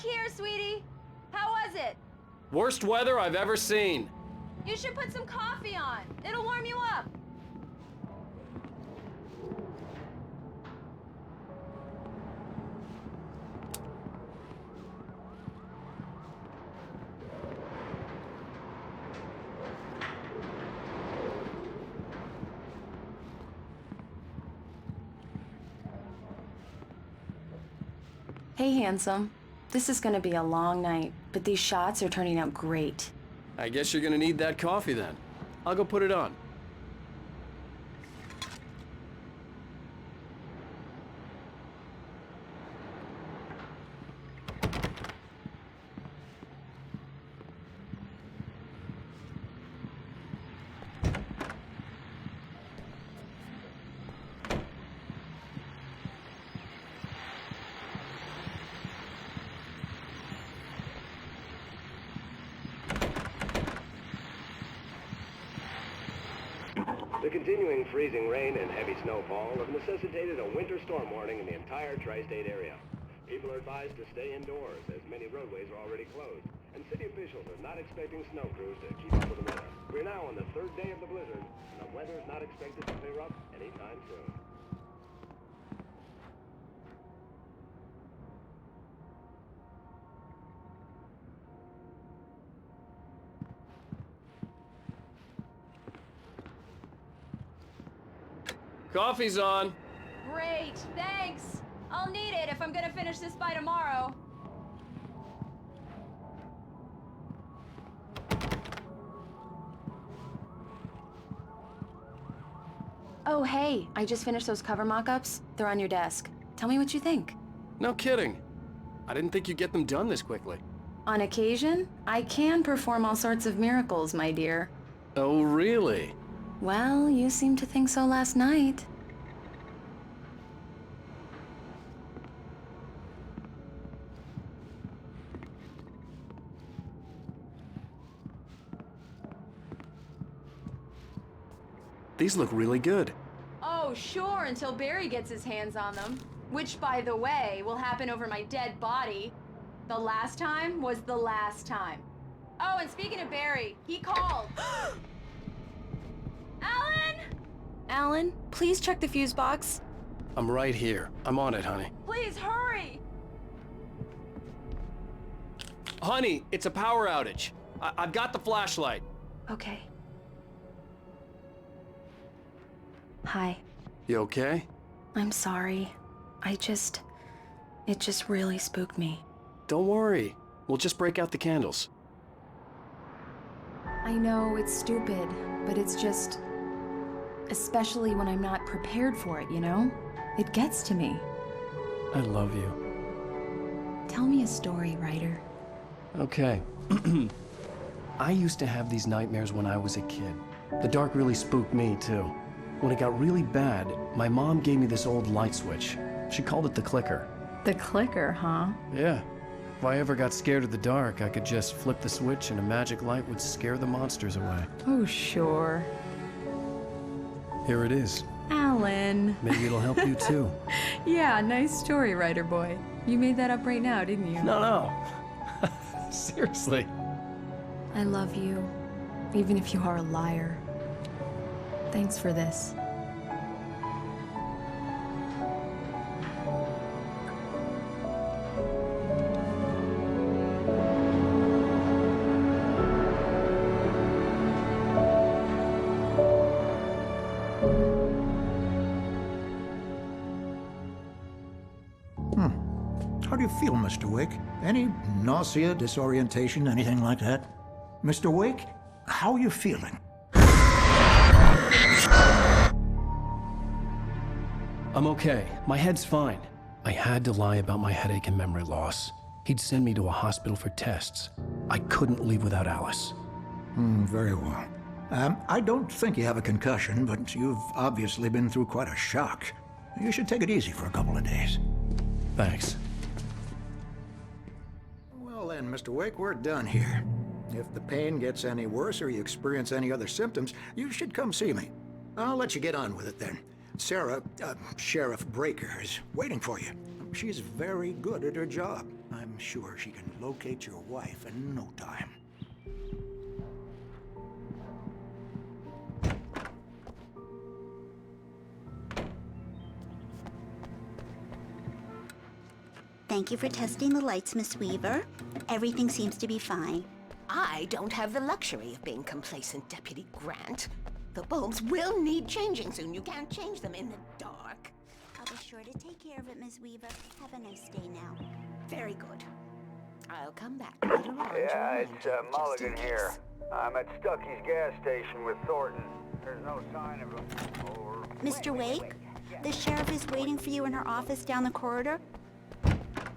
here, sweetie. How was it? Worst weather I've ever seen. You should put some coffee on. It'll warm you up. Hey, handsome. This is gonna be a long night, but these shots are turning out great. I guess you're gonna need that coffee then. I'll go put it on. The continuing freezing rain and heavy snowfall have necessitated a winter storm warning in the entire tri-state area. People are advised to stay indoors as many roadways are already closed, and city officials are not expecting snow crews to keep up with the weather. We're now on the third day of the blizzard, and the weather is not expected to clear up anytime soon. Coffee's on. Great, thanks. I'll need it if I'm gonna finish this by tomorrow. Oh, hey, I just finished those cover mock-ups. They're on your desk. Tell me what you think. No kidding. I didn't think you'd get them done this quickly. On occasion, I can perform all sorts of miracles, my dear. Oh, really? Well, you seemed to think so last night. These look really good. Oh, sure, until Barry gets his hands on them. Which, by the way, will happen over my dead body. The last time was the last time. Oh, and speaking of Barry, he called. Alan! Alan, please check the fuse box. I'm right here. I'm on it, honey. Please hurry! Honey, it's a power outage. I've got the flashlight. Okay. Hi. You okay? I'm sorry. It just really spooked me. Don't worry. We'll just break out the candles. I know it's stupid, but it's just... Especially when I'm not prepared for it, you know? It gets to me. I love you. Tell me a story, writer. Okay. I used to have these nightmares when I was a kid. The dark really spooked me, too. When it got really bad, my mom gave me this old light switch. She called it the clicker. The clicker, huh? Yeah. If I ever got scared of the dark, I could just flip the switch and a magic light would scare the monsters away. Oh, sure. Here it is. Alan. Maybe it'll help you, too. Yeah, nice story, writer boy. You made that up right now, didn't you? No. Seriously. I love you, even if you are a liar. Thanks for this. How do you feel, Mr. Wake? Any nausea, disorientation, anything like that? Mr. Wake, how are you feeling? I'm okay. My head's fine. I had to lie about my headache and memory loss. He'd send me to a hospital for tests. I couldn't leave without Alice. Very well. I don't think you have a concussion, but you've obviously been through quite a shock. You should take it easy for a couple of days. Thanks. Well then, Mr. Wake, we're done here. If the pain gets any worse or you experience any other symptoms, you should come see me. I'll let you get on with it then. Sarah, Sheriff Breaker, is waiting for you. She's very good at her job. I'm sure she can locate your wife in no time. Thank you for testing the lights, Miss Weaver. Everything seems to be fine. I don't have the luxury of being complacent, Deputy Grant. The bulbs will need changing soon. You can't change them in the dark. I'll be sure to take care of it, Miss Weaver. Have a nice day now. Very good. I'll come back later on. Yeah, it's Mulligan here. I'm at Stucky's gas station with Thornton. There's no sign of him. Over. Mr. Wake, the sheriff is waiting for you in her office down the corridor.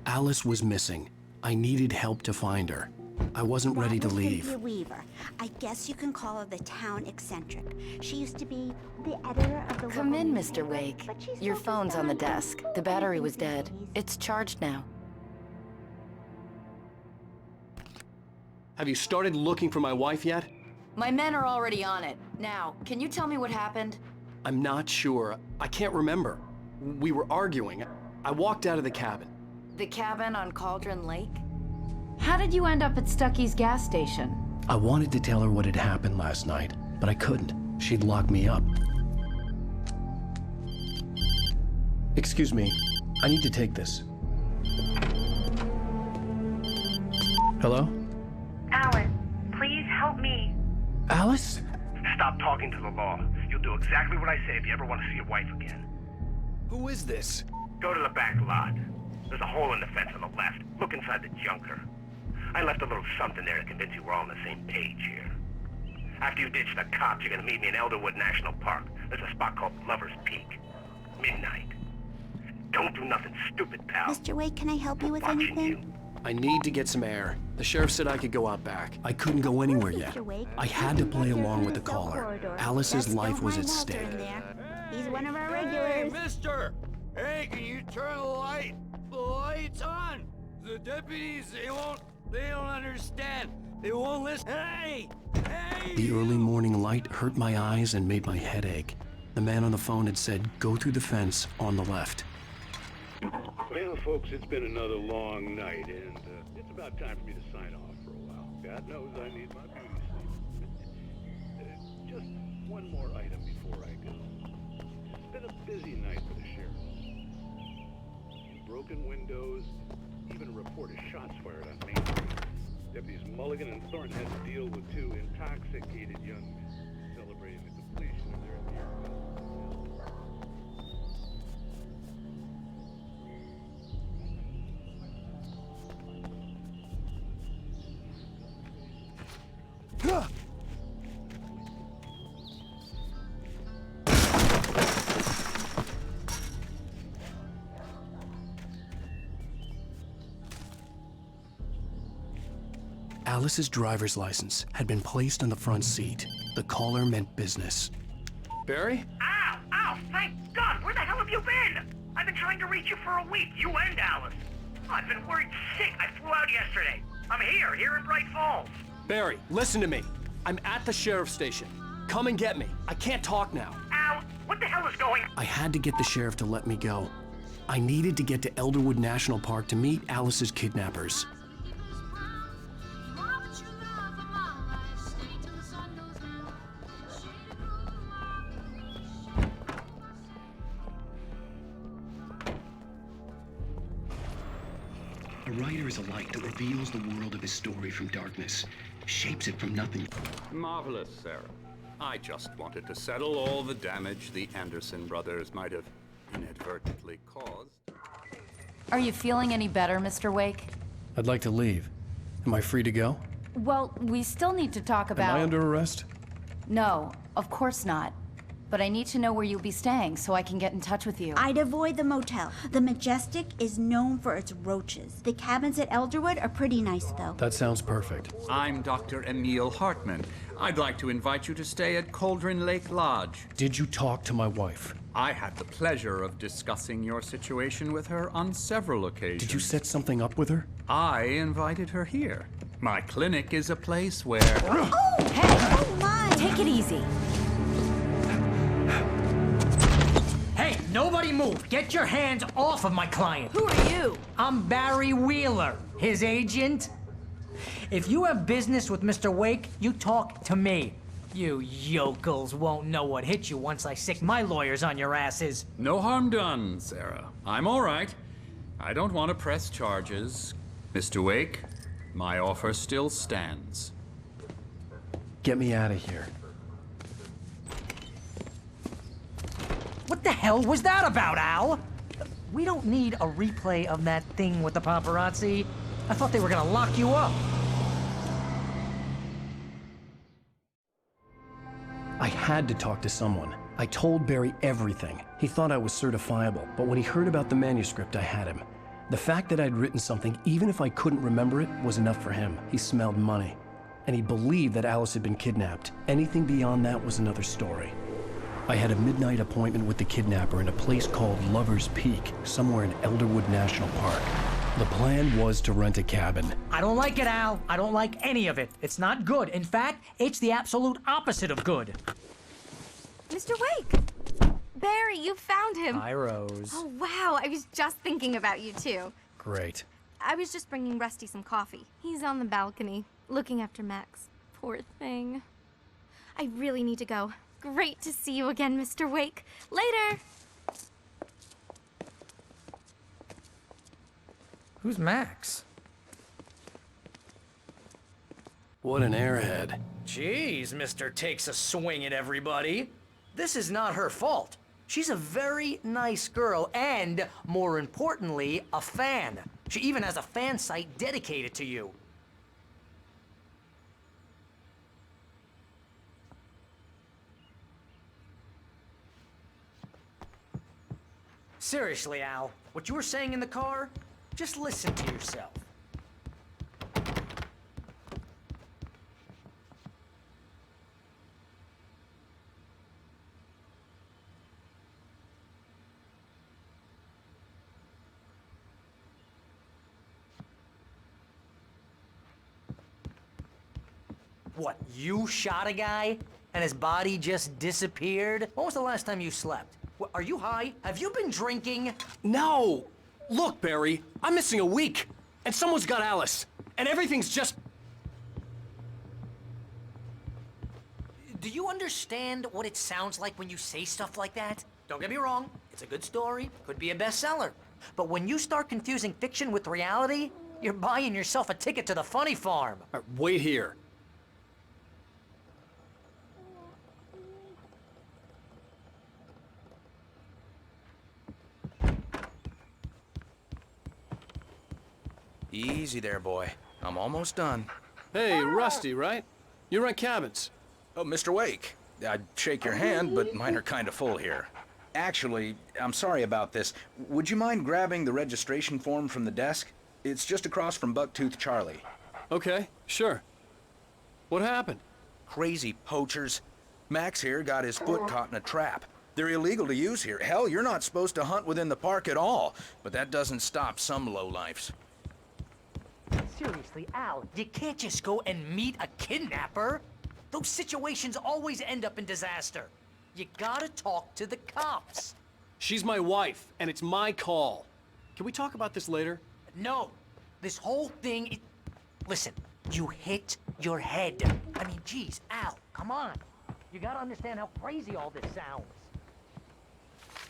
Alice was missing. I needed help to find her. I wasn't ready to leave. Cynthia Weaver. I guess you can call her the town eccentric. She used to be the editor of the Come local in, newspaper, Mr. Wake. but she's Your focused phone's on the on desk. The cool battery was things dead. these days. It's charged now. Have you started looking for my wife yet? My men are already on it. Now, can you tell me what happened? I'm not sure. I can't remember. We were arguing. I walked out of the cabin. The cabin on Cauldron Lake? How did you end up at Stucky's gas station? I wanted to tell her what had happened last night, but I couldn't. She'd locked me up. Excuse me. I need to take this. Hello? Alice, please help me. Alice? Stop talking to the law. You'll do exactly what I say if you ever want to see your wife again. Who is this? Go to the back lot. There's a hole in the fence on the left. Look inside the junker. I left a little something there to convince you we're all on the same page here. After you ditch the cops, you're gonna meet me in Elderwood National Park. There's a spot called Lover's Peak. Midnight. Don't do nothing stupid, pal. Mr. Wake, can I help you with Watching anything? you. I need to get some air. The sheriff said I could go out back. I couldn't go anywhere yet. I had to play along with the caller. Alice's life was at stake. He's one of our regulars. Mister! Hey, can you turn the lights on? The deputies, they don't understand. They won't listen. Hey! Hey! The early morning light hurt my eyes and made my head ache. The man on the phone had said, go through the fence on the left. Well, folks, it's been another long night, and it's about time for me to sign off for a while. God knows I need my beauty sleep. Just one more item before I go. It's been a busy night for the sheriff. Broken windows, even a report of shots fired on Main Street. Deputies Mulligan and Thornton had to deal with two intoxicated young men celebrating the completion of their near. Alice's driver's license had been placed on the front seat. The caller meant business. Barry? Ow! Ow! Thank God! Where the hell have you been? I've been trying to reach you for a week, you and Alice. I've been worried sick. I flew out yesterday. I'm here in Bright Falls. Barry, listen to me. I'm at the sheriff's station. Come and get me. I can't talk now. Ow! What the hell is going on? I had to get the sheriff to let me go. I needed to get to Elderwood National Park to meet Alice's kidnappers. A writer is a light that reveals the world of his story from darkness, shapes it from nothing. Marvelous, Sarah. I just wanted to settle all the damage the Anderson brothers might have inadvertently caused. Are you feeling any better, Mr. Wake? I'd like to leave. Am I free to go? Well, we still need to talk about... Am I under arrest? No, of course not. But I need to know where you'll be staying so I can get in touch with you. I'd avoid the motel. The Majestic is known for its roaches. The cabins at Elderwood are pretty nice, though. That sounds perfect. I'm Dr. Emil Hartman. I'd like to invite you to stay at Cauldron Lake Lodge. Did you talk to my wife? I had the pleasure of discussing your situation with her on several occasions. Did you set something up with her? I invited her here. My clinic is a place where... Oh! Hey! Oh, my! Take it easy. Hey, nobody move! move. Get your hands off of my client. Who are you? I'm Barry Wheeler, his agent. If you have business with Mr. Wake, you talk to me. You yokels won't know what hit you once I sick my lawyers on your asses. No harm done, Sarah. I'm all right. I don't want to press charges. Mr. Wake, my offer still stands. Get me out of here. What the hell was that about, Al? We don't need a replay of that thing with the paparazzi. I thought they were gonna lock you up. I had to talk to someone. I told Barry everything. He thought I was certifiable, but when he heard about the manuscript, I had him. The fact that I'd written something, even if I couldn't remember it, was enough for him. He smelled money. And he believed that Alice had been kidnapped. Anything beyond that was another story. I had a midnight appointment with the kidnapper in a place called Lover's Peak, somewhere in Elderwood National Park. The plan was to rent a cabin. I don't like it, Al. I don't like any of it. It's not good. In fact, it's the absolute opposite of good. Mr. Wake! Barry, you found him. Hi, Rose. Oh, wow. I was just thinking about you, too. Great. I was just bringing Rusty some coffee. He's on the balcony, looking after Max. Poor thing. I really need to go. Great to see you again, Mr. Wake. Later! Who's Max? What an airhead. Jeez, Mr. Takes a swing at everybody. This is not her fault. She's a very nice girl and, more importantly, a fan. She even has a fan site dedicated to you. Seriously, Al, what you were saying in the car, just listen to yourself. What, you shot a guy and his body just disappeared? When was the last time you slept? What, are you high? Have you been drinking? No! Look, Barry, I'm missing a week, and someone's got Alice, and everything's just... Do you understand what it sounds like when you say stuff like that? Don't get me wrong, it's a good story, could be a bestseller. But when you start confusing fiction with reality, you're buying yourself a ticket to the funny farm. Wait here. Easy there, boy. I'm almost done. Hey, Rusty, right? You rent cabins. Oh, Mr. Wake. I'd shake your hand, but mine are kind of full here. Actually, I'm sorry about this. Would you mind grabbing the registration form from the desk? It's just across from Bucktooth Charlie. Okay, sure. What happened? Crazy poachers. Max here got his foot caught in a trap. They're illegal to use here. Hell, you're not supposed to hunt within the park at all. But that doesn't stop some lowlifes. Seriously, Al, you can't just go and meet a kidnapper. Those situations always end up in disaster. You gotta talk to the cops. She's my wife, and it's my call. Can we talk about this later? No, this whole thing Listen, you hit your head. I mean, geez, Al, come on. You gotta understand how crazy all this sounds.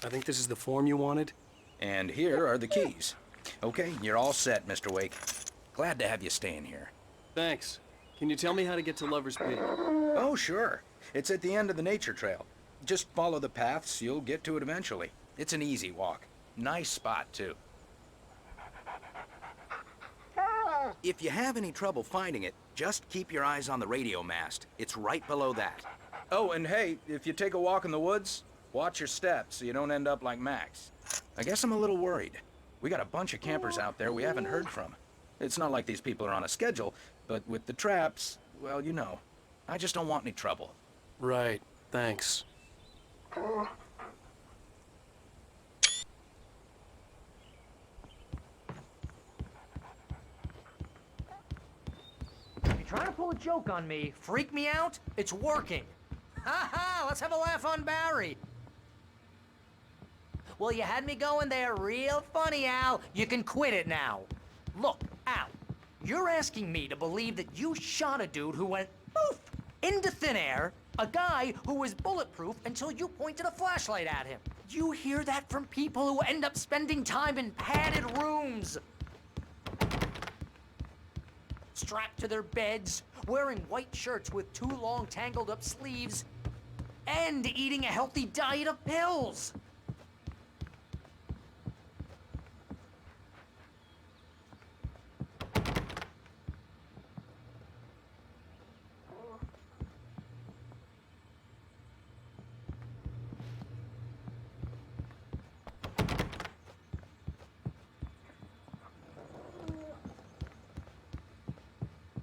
I think this is the form you wanted. And here are the keys. Okay, you're all set, Mr. Wake. Glad to have you staying here. Thanks. Can you tell me how to get to Lover's Peak? Oh, sure. It's at the end of the nature trail. Just follow the paths, you'll get to it eventually. It's an easy walk. Nice spot, too. If you have any trouble finding it, just keep your eyes on the radio mast. It's right below that. Oh, and hey, if you take a walk in the woods, watch your steps so you don't end up like Max. I guess I'm a little worried. We got a bunch of campers out there we haven't heard from. It's not like these people are on a schedule, but with the traps, well, you know. I just don't want any trouble. Right. Thanks. If you're trying to pull a joke on me, freak me out, it's working. Ha ha! Let's have a laugh on Barry. Well, you had me going there real funny, Al. You can quit it now. Look, Al, you're asking me to believe that you shot a dude who went poof into thin air, a guy who was bulletproof until you pointed a flashlight at him. You hear that from people who end up spending time in padded rooms, strapped to their beds, wearing white shirts with too long tangled up sleeves, and eating a healthy diet of pills.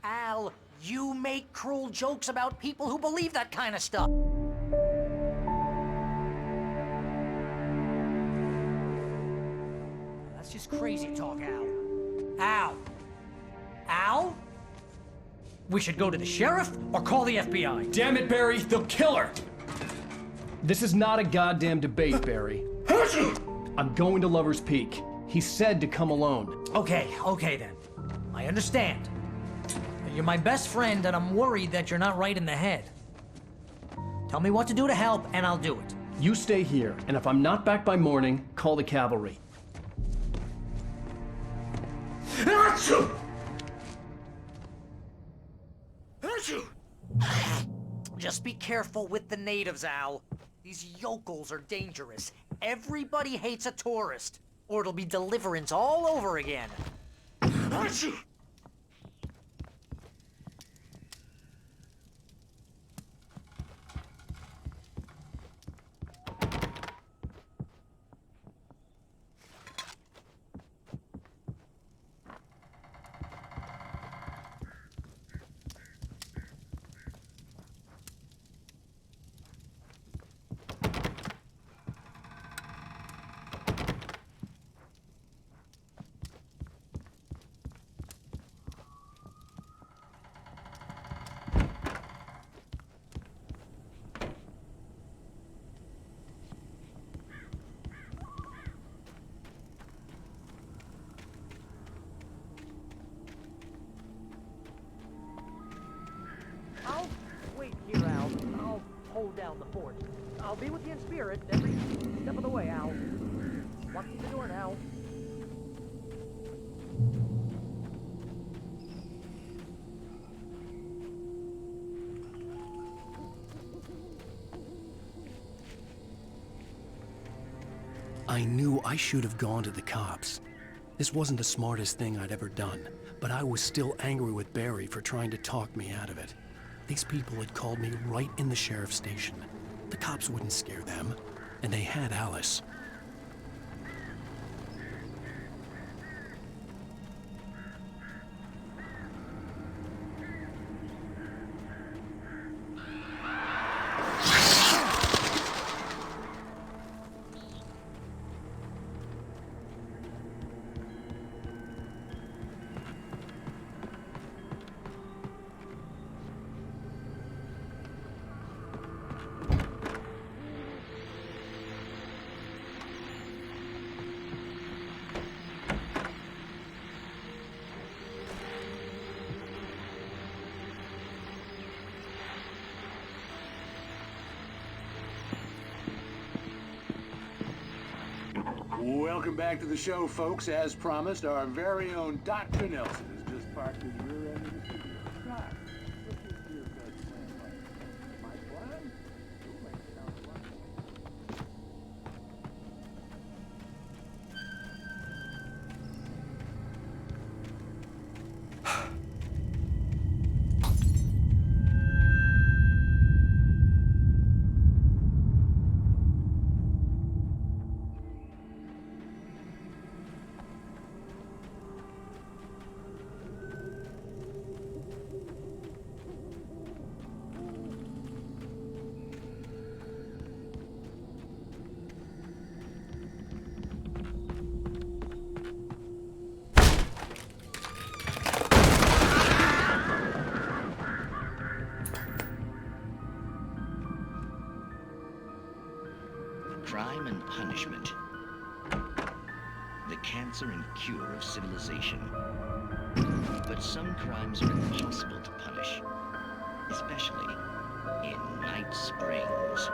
Al, you make cruel jokes about people who believe that kind of stuff. That's just crazy talk, Al. Al? Al? We should go to the sheriff or call the FBI. Damn it, Barry, they'll kill her! This is not a goddamn debate, Barry. I'm going to Lover's Peak. He said to come alone. Okay then. I understand. You're my best friend, and I'm worried that you're not right in the head. Tell me what to do to help, and I'll do it. You stay here, and if I'm not back by morning, call the cavalry. Just be careful with the natives, Al. These yokels are dangerous. Everybody hates a tourist, or it'll be Deliverance all over again. I'll wait here, Al. I'll hold down the fort. I'll be with you in spirit every step of the way, Al. Lock the door now. I knew I should have gone to the cops. This wasn't the smartest thing I'd ever done, but I was still angry with Barry for trying to talk me out of it. These people had called me right in the sheriff's station. The cops wouldn't scare them, and they had Alice. Welcome back to the show, folks. As promised, our very own Dr. Nelson has just parked his rear end in the studio. Doc, what's this dear bed plan like? My plan? You'll make it out right. Crime and punishment. cancer and cure of civilization. But some crimes are impossible to punish, especially in Night Springs.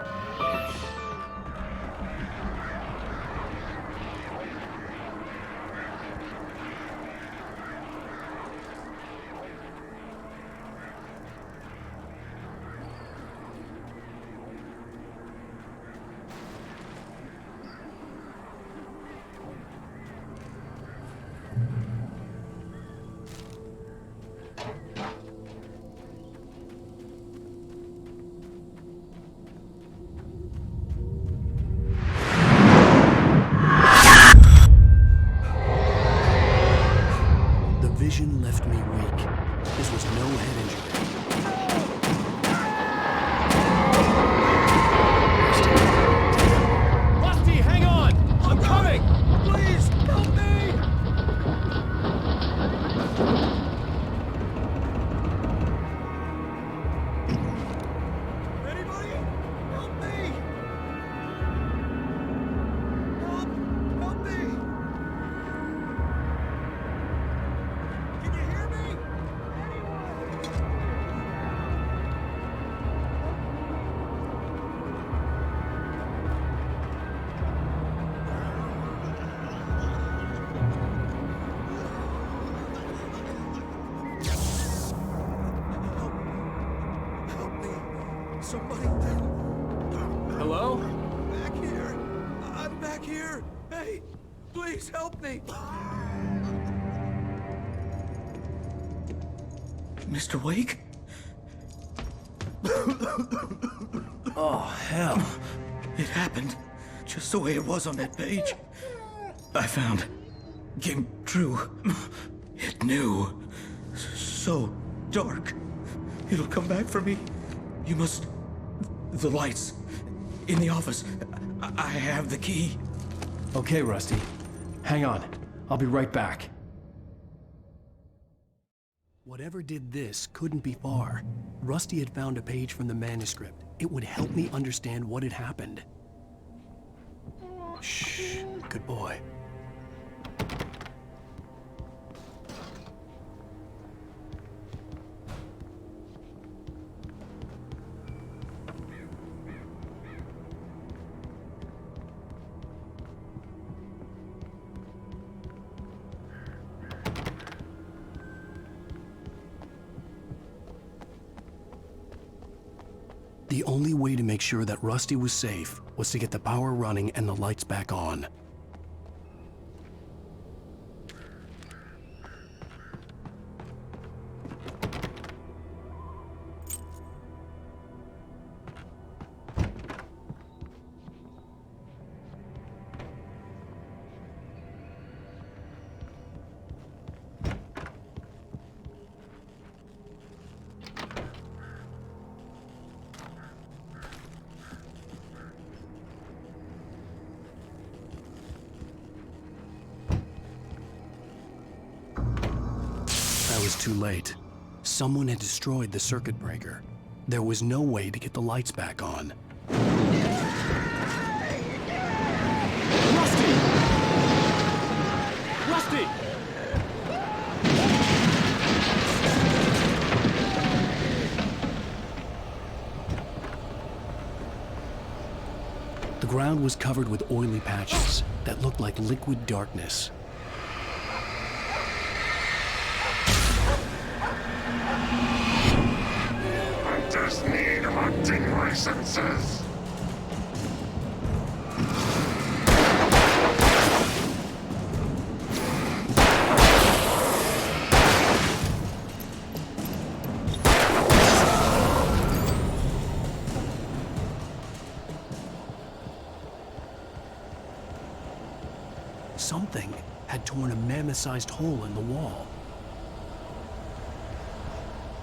Vision left me weak. This was no head injury. Rusty, hang on! I'm coming! Please, help me! Anybody? Help me! Help me! Can you hear me? Help me. Somebody. Hello? Back here. I'm back here. Hey, please help me. Mr. Wake? Oh, hell. It happened just the way it was on that page. I found. Came true. It knew. So dark. It'll come back for me. You must. The lights. In the office. I have the key. Okay, Rusty. Hang on. I'll be right back. Whatever did this couldn't be far. Rusty had found a page from the manuscript. It would help me understand what had happened. Shh. Good boy. The only way to make sure that Rusty was safe was to get the power running and the lights back on. I was too late. Someone had destroyed the circuit breaker. There was no way to get the lights back on. Rusty! Rusty! The ground was covered with oily patches that looked like liquid darkness. Hunters need hunting licenses. Something had torn a mammoth-sized hole in the wall.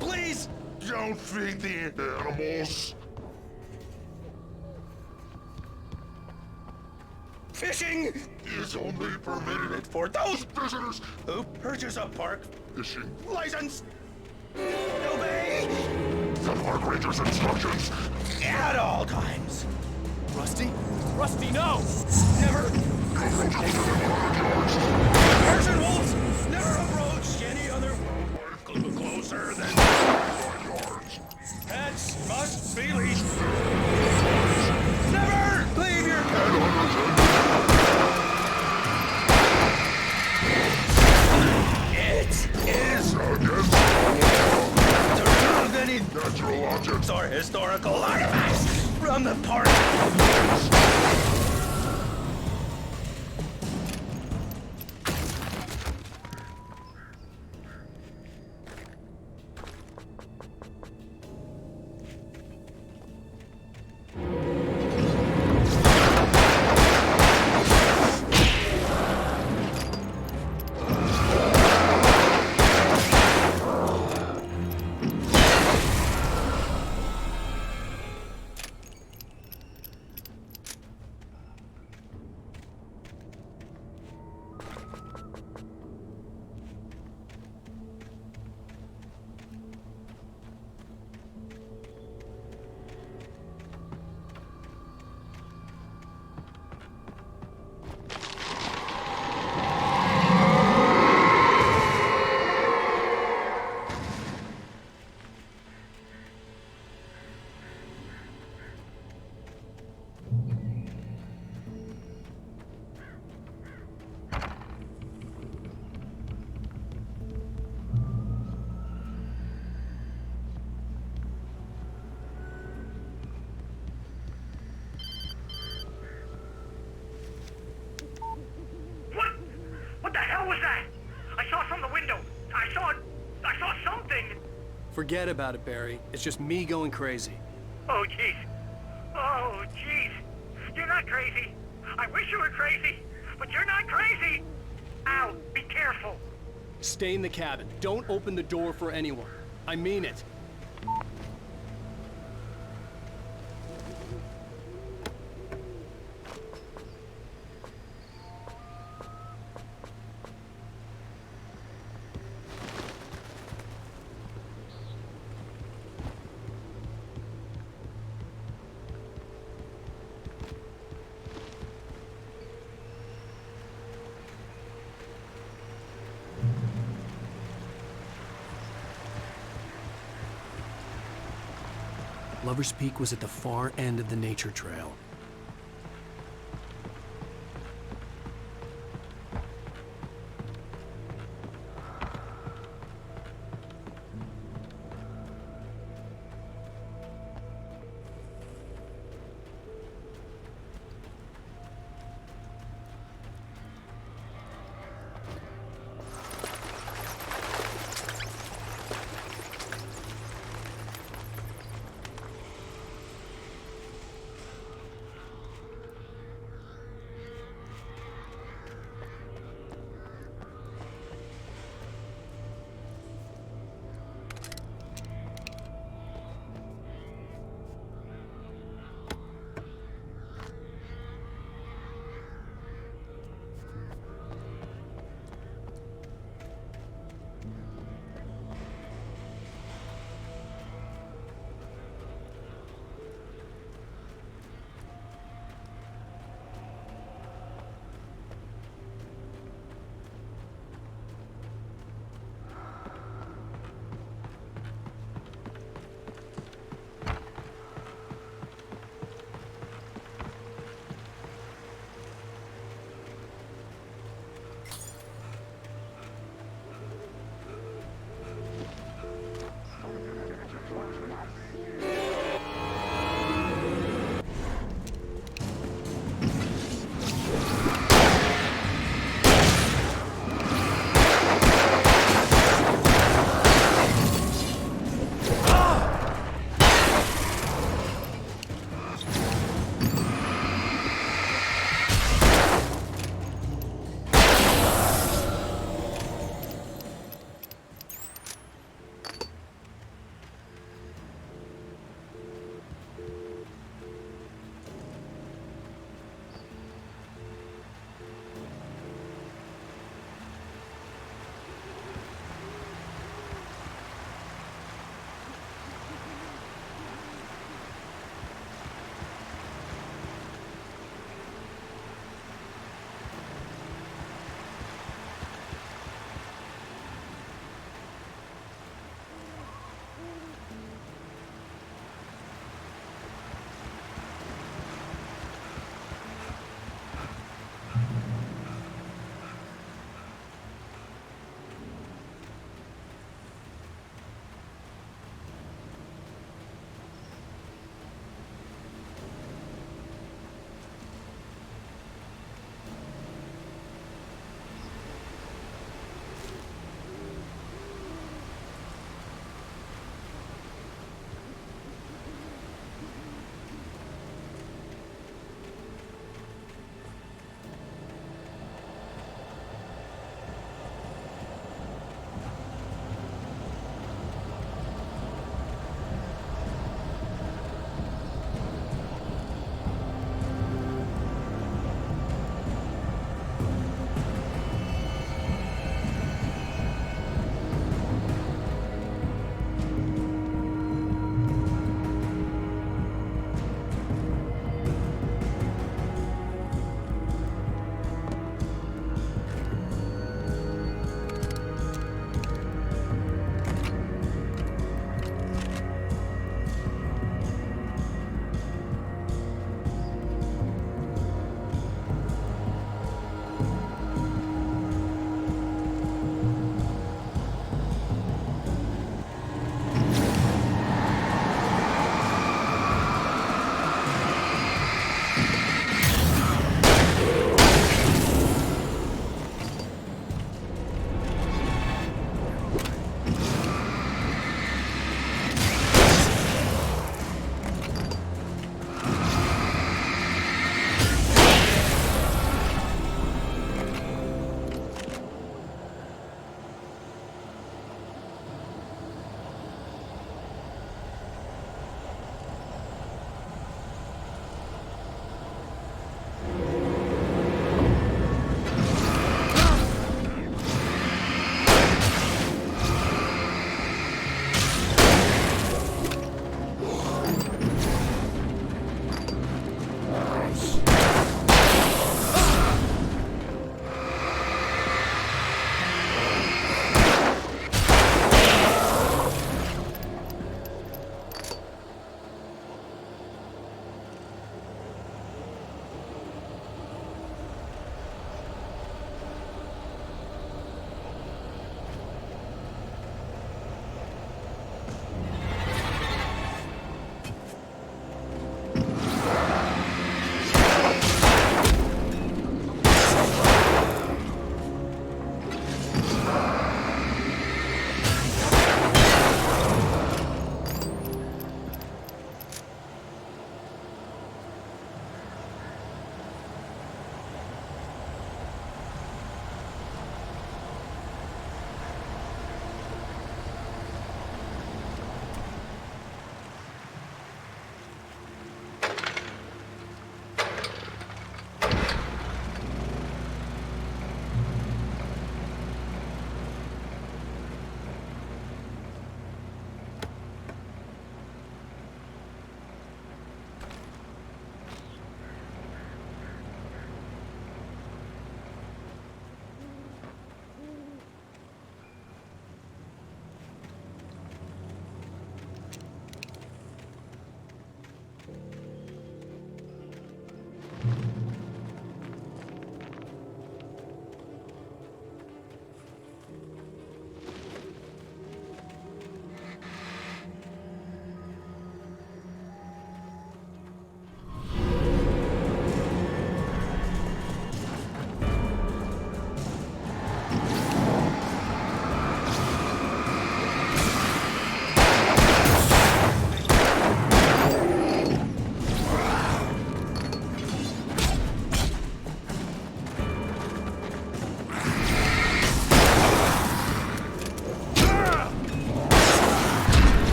Please don't feed the animals. Fishing is only permitted for those visitors who purchase a park fishing license. Obey the park ranger's instructions at all times. Rusty? Rusty, no! Never. Go from just within 100 yards. Bailey! Never leave your It is against the law to remove any natural objects or historical artifacts from the park. What the hell was that? I saw from the window. I saw something. Forget about it, Barry. It's just me going crazy. Oh, jeez. Oh, jeez. You're not crazy. I wish you were crazy, but you're not crazy. Ow, be careful. Stay in the cabin. Don't open the door for anyone. I mean it. Lover's Peak was at the far end of the nature trail.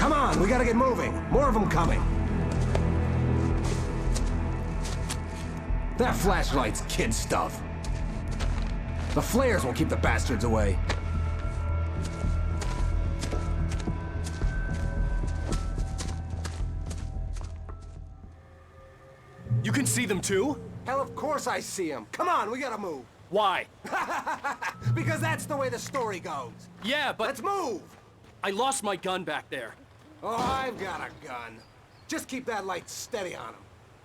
Come on, we gotta get moving. More of them coming. That flashlight's kid stuff. The flares will keep the bastards away. You can see them too? Hell, of course I see them. Come on, we gotta move. Why? Because that's the way the story goes. Yeah, but... Let's move! I lost my gun back there. Oh, I've got a gun. Just keep that light steady on him.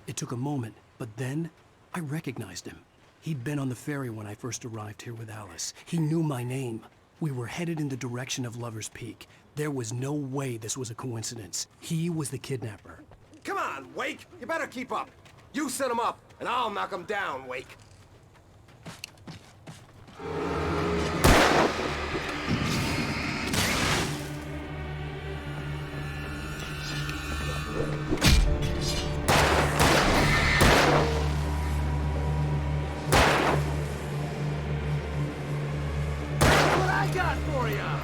It took a moment, but then I recognized him. He'd been on the ferry when I first arrived here with Alice. He knew my name. We were headed in the direction of Lover's Peak. There was no way this was a coincidence. He was the kidnapper. Come on, Wake! You better keep up. You set him up, and I'll knock him down, Wake. What I got for ya?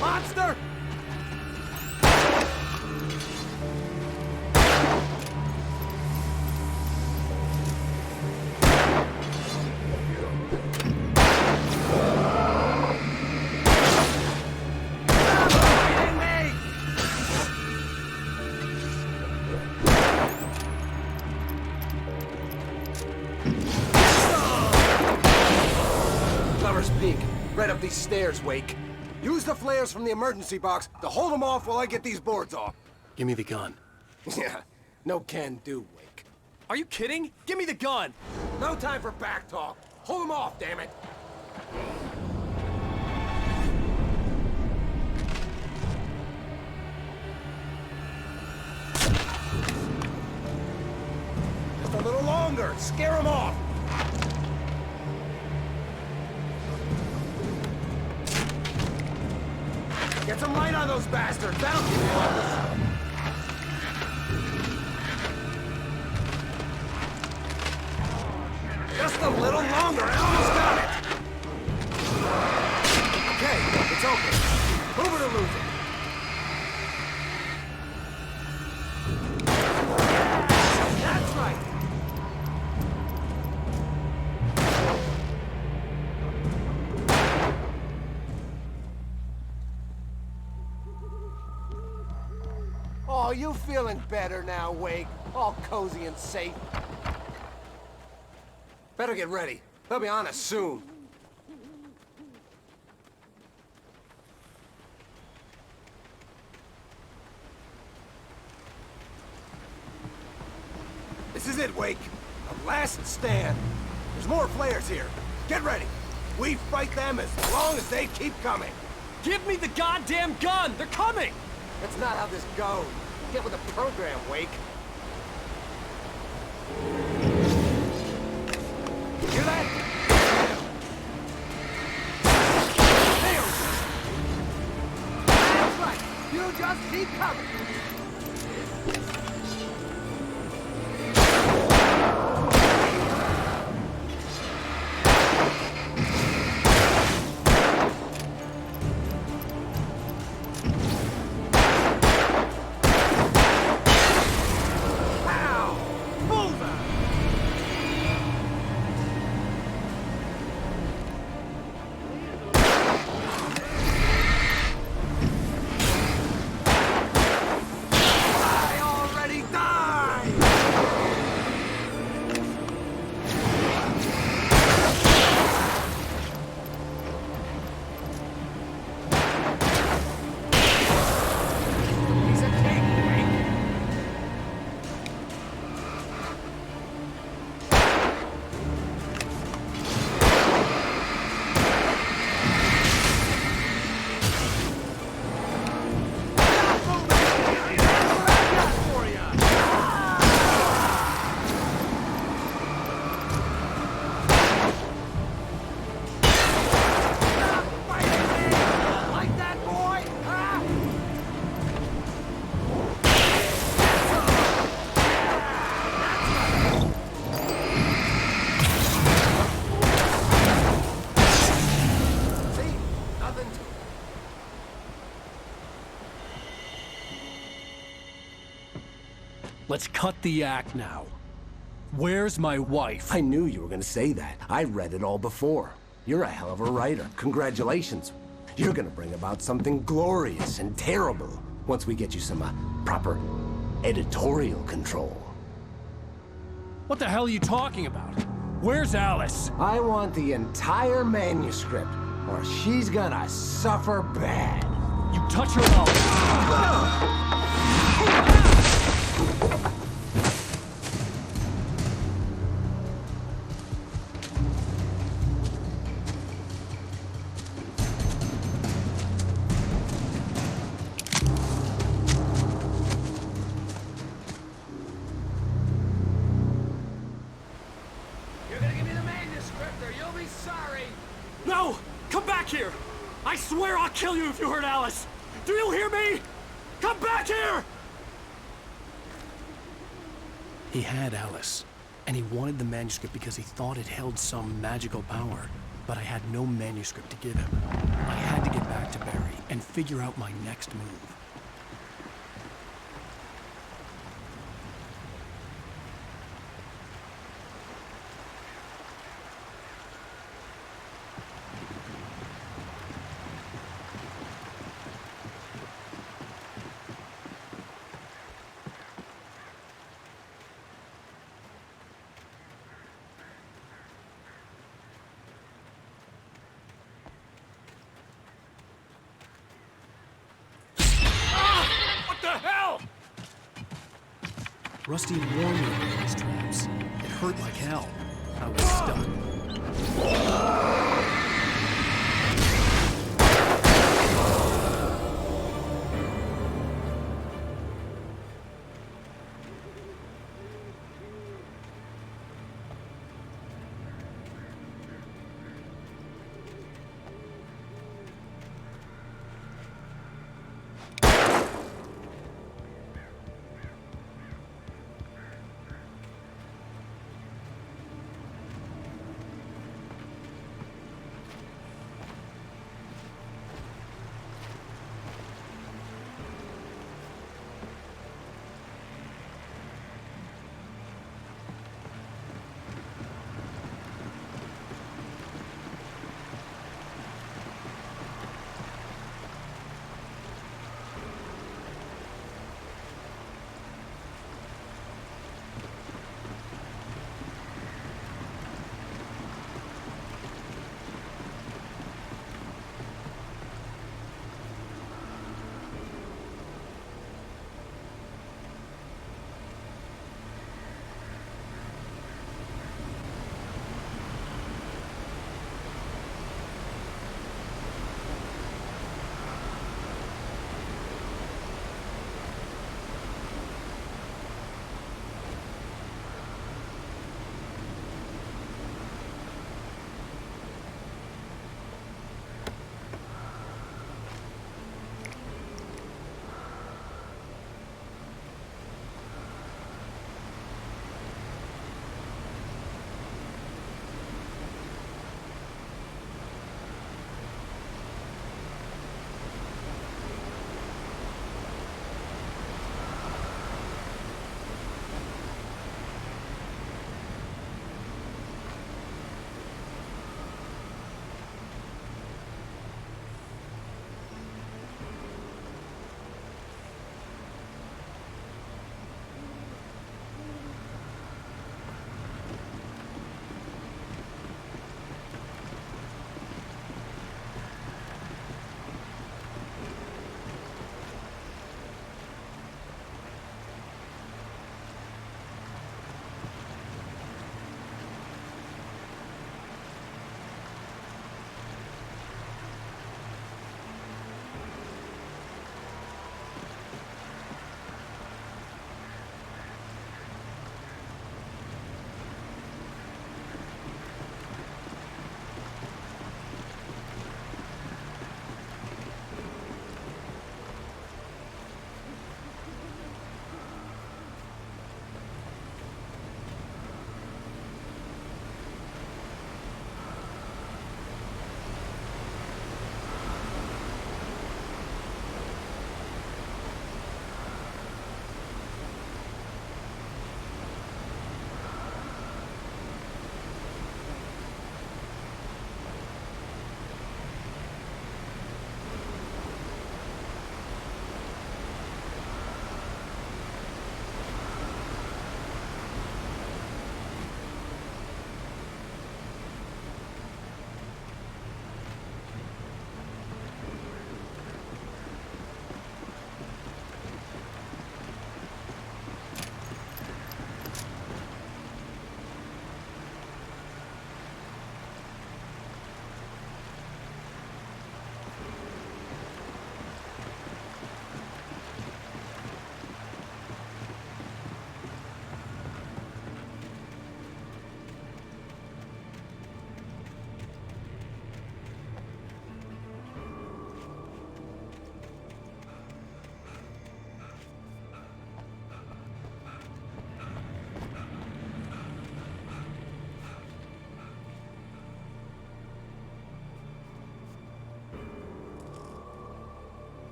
Monster! Lover's Peak. Right up these stairs, Wake. Use the flares from the emergency box to hold them off while I get these boards off. Give me the gun. Yeah, no can do, Wake. Are you kidding? Give me the gun! No time for back talk. Hold them off, damn it. Just a little longer. Scare them off. Get some light on those bastards. That'll keep you honest. Just a little longer. I almost got it. Okay, it's open. Move it or lose it. That's right. Oh, you feeling better now, Wake? All cozy and safe. Better get ready. They'll be on us soon. This is it, Wake. A last stand. There's more flares here. Get ready. We fight them as long as they keep coming. Give me the goddamn gun! They're coming! That's not how this goes. Get with the program, Wake. Hear that? That's right. You just keep coming. Let's cut the act now. Where's my wife? I knew you were gonna say that. I read it all before. You're a hell of a writer. Congratulations. You're gonna bring about something glorious and terrible once we get you some proper editorial control. What the hell are you talking about? Where's Alice? I want the entire manuscript, or she's gonna suffer bad. You touch her now. No! Come back here! I swear I'll kill you if you hurt Alice! Do you hear me? Come back here! He had Alice, and he wanted the manuscript because he thought it held some magical power. But I had no manuscript to give him. I had to get back to Barry and figure out my next move. Rusty warned me about these traps. It hurt like hell. I was stuck.